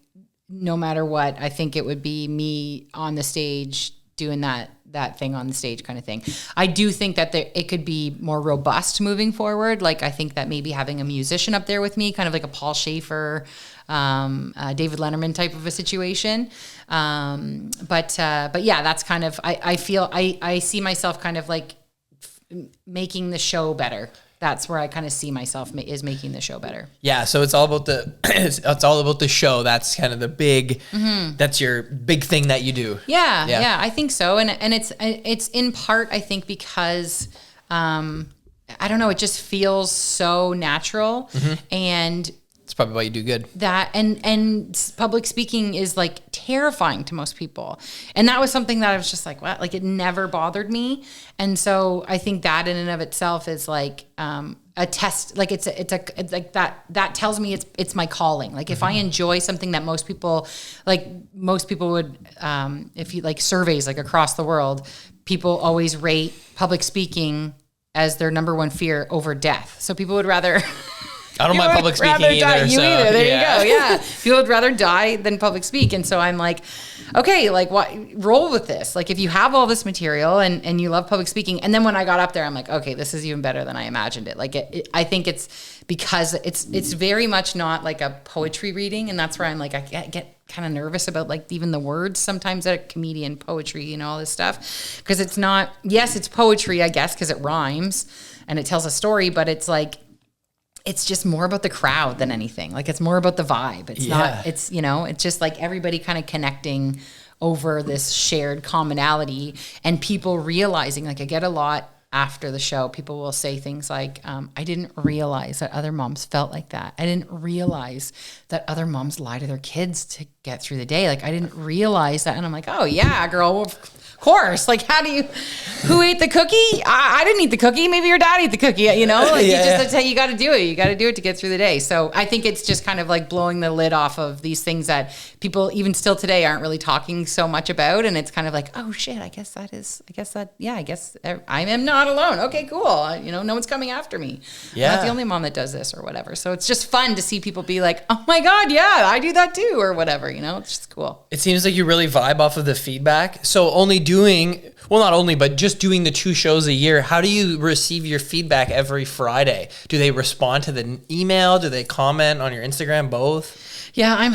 Speaker 2: no matter what, I think it would be me on the stage doing that thing on the stage kind of thing. I do think that it could be more robust moving forward. Like I think that maybe having a musician up there with me, kind of like a Paul Schaefer, David Letterman type of a situation. But yeah, that's kind of, I feel I see myself kind of like making the show better. That's where I kind of see myself is making the show better.
Speaker 1: Yeah. So it's all about it's all about the show. That's kind of the big, that's your big thing that you do.
Speaker 2: Yeah. I think so. And it's in part, I think, because, I don't know, it just feels so natural, and
Speaker 1: it's probably why you do good.
Speaker 2: That and public speaking is like terrifying to most people. And that was something that I was just like, what? Like it never bothered me. And so I think that in and of itself is like a test. Like it's like that tells me it's my calling. Like if I enjoy something that most people would, if you like surveys like across the world, people always rate public speaking as their number one fear over death. So people would rather
Speaker 1: I don't mind public speaking either.
Speaker 2: There you go. Yeah. People would rather die than public speak. And so I'm like, okay, like what, roll with this. Like if you have all this material and you love public speaking. And then when I got up there, I'm like, okay, this is even better than I imagined it. Like I think it's because it's very much not like a poetry reading. And that's where I'm like, I kind of nervous about like even the words sometimes that a comedian, poetry, you know, all this stuff. Because it's not, yes, it's poetry, I guess, because it rhymes and it tells a story, but it's like, it's just more about the crowd than anything. Like it's more about the vibe. It's not, it's, you know, it's just like everybody kind of connecting over this shared commonality and people realizing, like I get a lot after the show, people will say things like, I didn't realize that other moms felt like that. I didn't realize that other moms lie to their kids to get through the day. Like I didn't realize that. And I'm like, oh yeah, girl, well, of course. Like who ate the cookie? I didn't eat the cookie. Maybe your dad ate the cookie, you know? Like that's how you got to do it. You got to do it to get through the day. So I think it's just kind of like blowing the lid off of these things that people even still today aren't really talking so much about. And it's kind of like, oh shit, I guess I am not alone. Okay, cool. You know, no one's coming after me. Yeah. I'm not the only mom that does this or whatever. So it's just fun to see people be like, oh my God, yeah, I do that too, or whatever, you know, it's just cool.
Speaker 1: It seems like you really vibe off of the feedback. So but just doing the 2 shows a year, how do you receive your feedback every Friday? Do they respond to the email? Do they comment on your Instagram? Both?
Speaker 2: Yeah,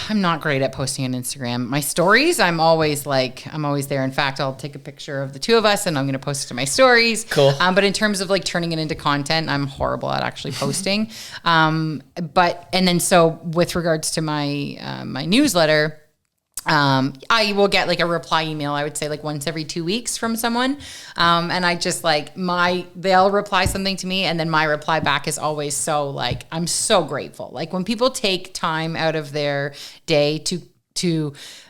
Speaker 2: I'm not great at posting on Instagram. My stories, I'm always there. In fact, I'll take a picture of the 2 of us and I'm going to post it to my stories.
Speaker 1: Cool.
Speaker 2: But in terms of like turning it into content, I'm horrible at actually posting. So with regards to my newsletter, I will get like a reply email, I would say like once every 2 weeks from someone. And I just like they'll reply something to me and then my reply back is always so like, I'm so grateful. Like when people take time out of their day to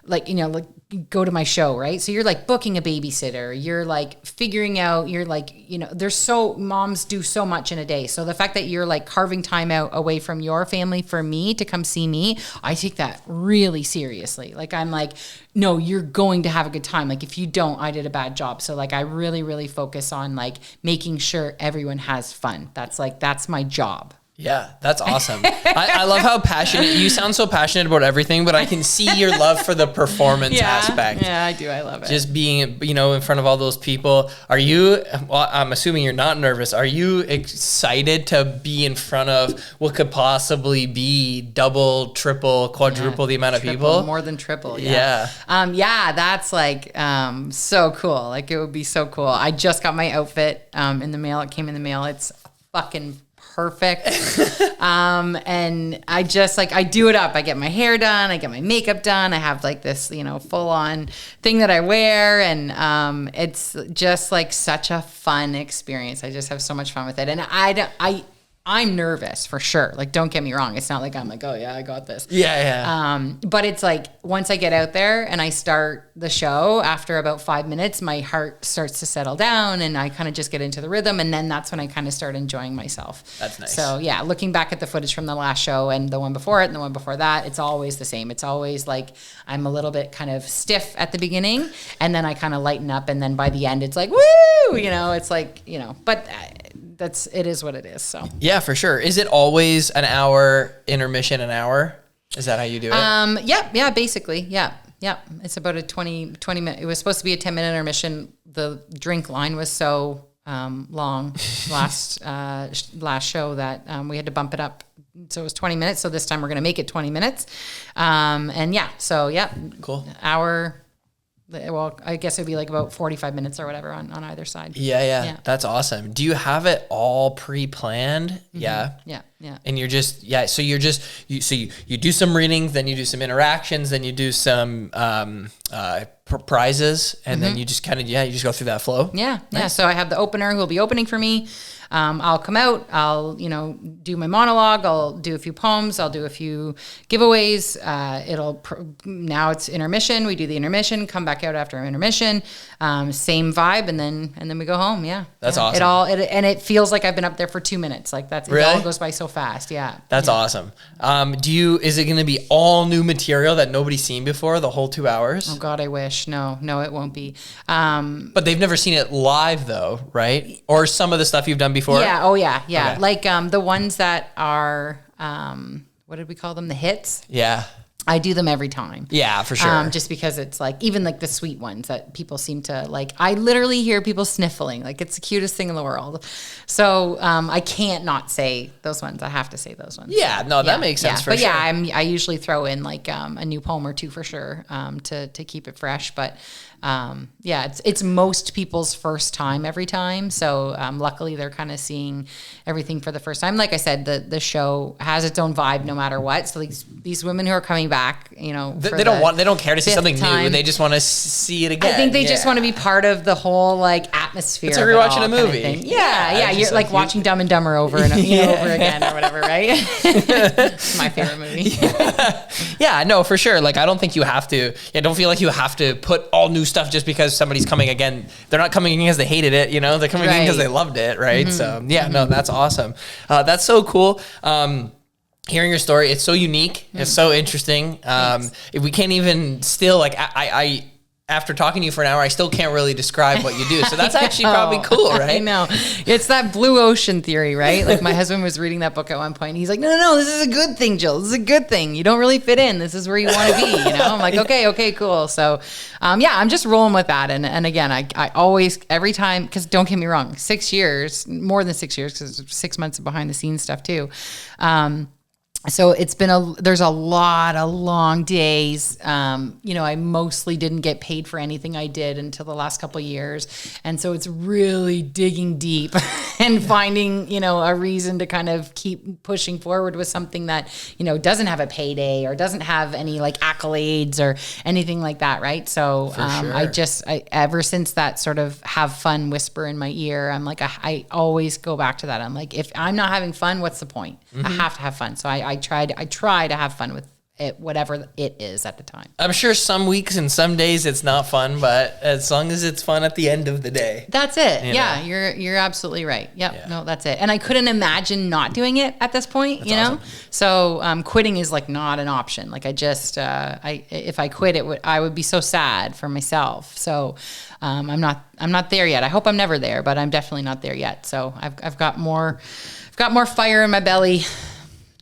Speaker 2: like, you know, like go to my show, right? So you're like booking a babysitter, you're like figuring out, you're like, you know, moms do so much in a day. So the fact that you're like carving time out away from your family for me to come see me, I take that really seriously. Like I'm like, no, you're going to have a good time. Like if you don't, I did a bad job. So like I really, really focus on like making sure everyone has fun. That's my job.
Speaker 1: Yeah, that's awesome. I love how passionate you sound. So passionate about everything, but I can see your love for the performance aspect.
Speaker 2: Yeah, I do. I love it.
Speaker 1: Just being, you know, in front of all those people. I'm assuming you're not nervous. Are you excited to be in front of what could possibly be double, triple, quadruple the amount of people?
Speaker 2: More than triple. Yeah. That's like so cool. Like it would be so cool. I just got my outfit in the mail. It came in the mail. It's fucking perfect. And I just like, I do it up. I get my hair done. I get my makeup done. I have like this, you know, full on thing that I wear. And it's just like such a fun experience. I just have so much fun with it. And I'm nervous for sure. Like, don't get me wrong. It's not like I'm like, oh yeah, I got this.
Speaker 1: Yeah.
Speaker 2: But it's like, once I get out there and I start the show, after about 5 minutes, my heart starts to settle down and I kind of just get into the rhythm. And then that's when I kind of start enjoying myself.
Speaker 1: That's nice.
Speaker 2: So yeah, looking back at the footage from the last show and the one before it and the one before that, it's always the same. It's always like, I'm a little bit kind of stiff at the beginning and then I kind of lighten up. And then by the end, it's like, woo, you know, it's like, you know, but it is what it is. So
Speaker 1: yeah, for sure. Is it always an hour intermission, an hour? Is that how you do it?
Speaker 2: Yeah, basically. Yeah. It's about a 20 minute. It was supposed to be a 10-minute intermission. The drink line was so long last show that we had to bump it up. So it was 20 minutes. So this time we're going to make it 20 minutes. Cool. Hour. Well, I guess it'd be like about 45 minutes or whatever on either side.
Speaker 1: Yeah. That's awesome. Do you have it all pre-planned? Mm-hmm.
Speaker 2: Yeah.
Speaker 1: And you're just, so you do some readings, then you do some interactions, then you do some prizes, and then you just kind of, you just go through that flow.
Speaker 2: Yeah. Nice. Yeah. So I have the opener who will be opening for me. I'll come out, I'll, do my monologue, I'll do a few poems, I'll do a few giveaways. Now it's intermission. We do the intermission, come back out after intermission, same vibe. And then we go home. Yeah.
Speaker 1: That's awesome.
Speaker 2: It feels like I've been up there for 2 minutes. Like it all goes by so fast. Yeah.
Speaker 1: That's awesome. Is it going to be all new material that nobody's seen before the whole 2 hours?
Speaker 2: Oh God, I wish. No, it won't be.
Speaker 1: But they've never seen it live though, right? Or some of the stuff you've done before?
Speaker 2: Yeah. Oh yeah.
Speaker 1: Okay.
Speaker 2: Like the ones that are, what did we call them? The hits.
Speaker 1: Yeah.
Speaker 2: I do them every time.
Speaker 1: Yeah, for sure.
Speaker 2: Just because it's like, even like the sweet ones that people seem to like, I literally hear people sniffling. Like, it's the cutest thing in the world. So I can't not say those ones. I have to say those ones.
Speaker 1: Yeah, no, that makes sense for sure.
Speaker 2: But I usually throw in like a new poem or two for sure to keep it fresh. But it's most people's first time every time. So luckily they're kind of seeing everything for the first time. Like I said, the show has its own vibe no matter what. So these women who are coming back, you know,
Speaker 1: they don't care to see something new. They just want to see it again.
Speaker 2: I think they just want to be part of the whole like atmosphere.
Speaker 1: It's like you're watching a movie.
Speaker 2: Kind of yeah. You're like watching Dumb and Dumber over and over again or whatever, right? It's my favorite movie.
Speaker 1: Yeah, no, for sure. Like, I don't think you have to. I don't feel like you have to put all new stuff just because somebody's coming again. They're not coming in because they hated it. You know, they're coming in because they loved it, right? So no, that's awesome. That's so cool. Hearing your story, it's so unique. It's so interesting. We can't even still like I after talking to you for an hour, I still can't really describe what you do. So that's actually probably cool, right?
Speaker 2: I know. It's that blue ocean theory, right? Like, my husband was reading that book at one point. And he's like, no, this is a good thing, Jill. This is a good thing. You don't really fit in. This is where you want to be, you know? I'm like, okay, cool. So, I'm just rolling with that. And again, I always, every time, because don't get me wrong, 6 years, more than 6 years, because 6 months of behind the scenes stuff too. So it's been there's a lot of long days. I mostly didn't get paid for anything I did until the last couple of years. And so it's really digging deep and finding, a reason to kind of keep pushing forward with something that, doesn't have a payday or doesn't have any like accolades or anything like that. Right. So, I ever since that sort of have fun whisper in my ear, I'm like, I always go back to that. I'm like, if I'm not having fun, what's the point? I have to have fun. So I try to have fun with it, whatever it is at the time.
Speaker 1: I'm sure some weeks and some days it's not fun, but as long as it's fun at the end of the day.
Speaker 2: That's it. You're absolutely right. Yep. Yeah. No, that's it. And I couldn't imagine not doing it at this point, that's awesome. So quitting is like not an option. Like, I just if I quit I would be so sad for myself. So I'm not there yet. I hope I'm never there, but I'm definitely not there yet. So I've got more fire in my belly.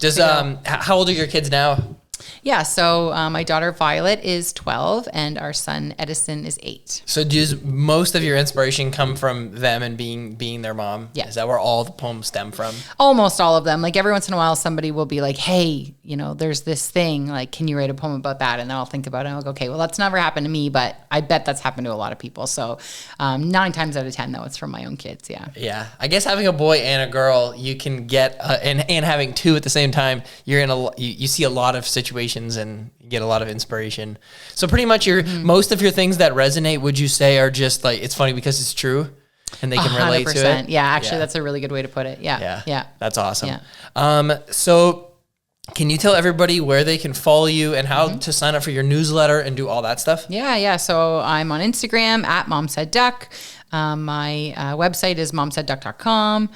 Speaker 1: How old are your kids now?
Speaker 2: Yeah, so my daughter Violet is 12 and our son Edison is 8.
Speaker 1: So does most of your inspiration come from them and being their mom?
Speaker 2: Yeah.
Speaker 1: Is that where all the poems stem from?
Speaker 2: Almost all of them. Like, every once in a while somebody will be like, hey, there's this thing, like, can you write a poem about that? And then I'll think about it and I'll go, okay, well, that's never happened to me, but I bet that's happened to a lot of people. So 9 times out of 10 though, it's from my own kids. Yeah. Yeah.
Speaker 1: I guess having a boy and a girl, you can get, and having two at the same time, you see a lot of situations and you get a lot of inspiration. So pretty much most of your things that resonate, would you say, are just like, it's funny because it's true and they can relate to it?
Speaker 2: Yeah, actually, that's a really good way to put it. Yeah.
Speaker 1: That's awesome. Yeah. So can you tell everybody where they can follow you and how to sign up for your newsletter and do all that stuff?
Speaker 2: Yeah. So I'm on Instagram at momsaidduck. My website is momsaidduck.com.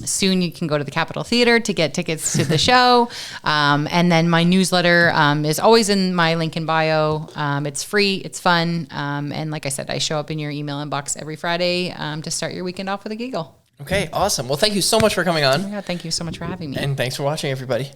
Speaker 2: Soon you can go to the Capitol Theater to get tickets to the show. And then my newsletter is always in my link in bio. It's free. It's fun. And like I said, I show up in your email inbox every Friday to start your weekend off with a giggle.
Speaker 1: Okay, awesome. Well, thank you so much for coming on.
Speaker 2: Oh my God, thank you so much for having me.
Speaker 1: And thanks for watching, everybody.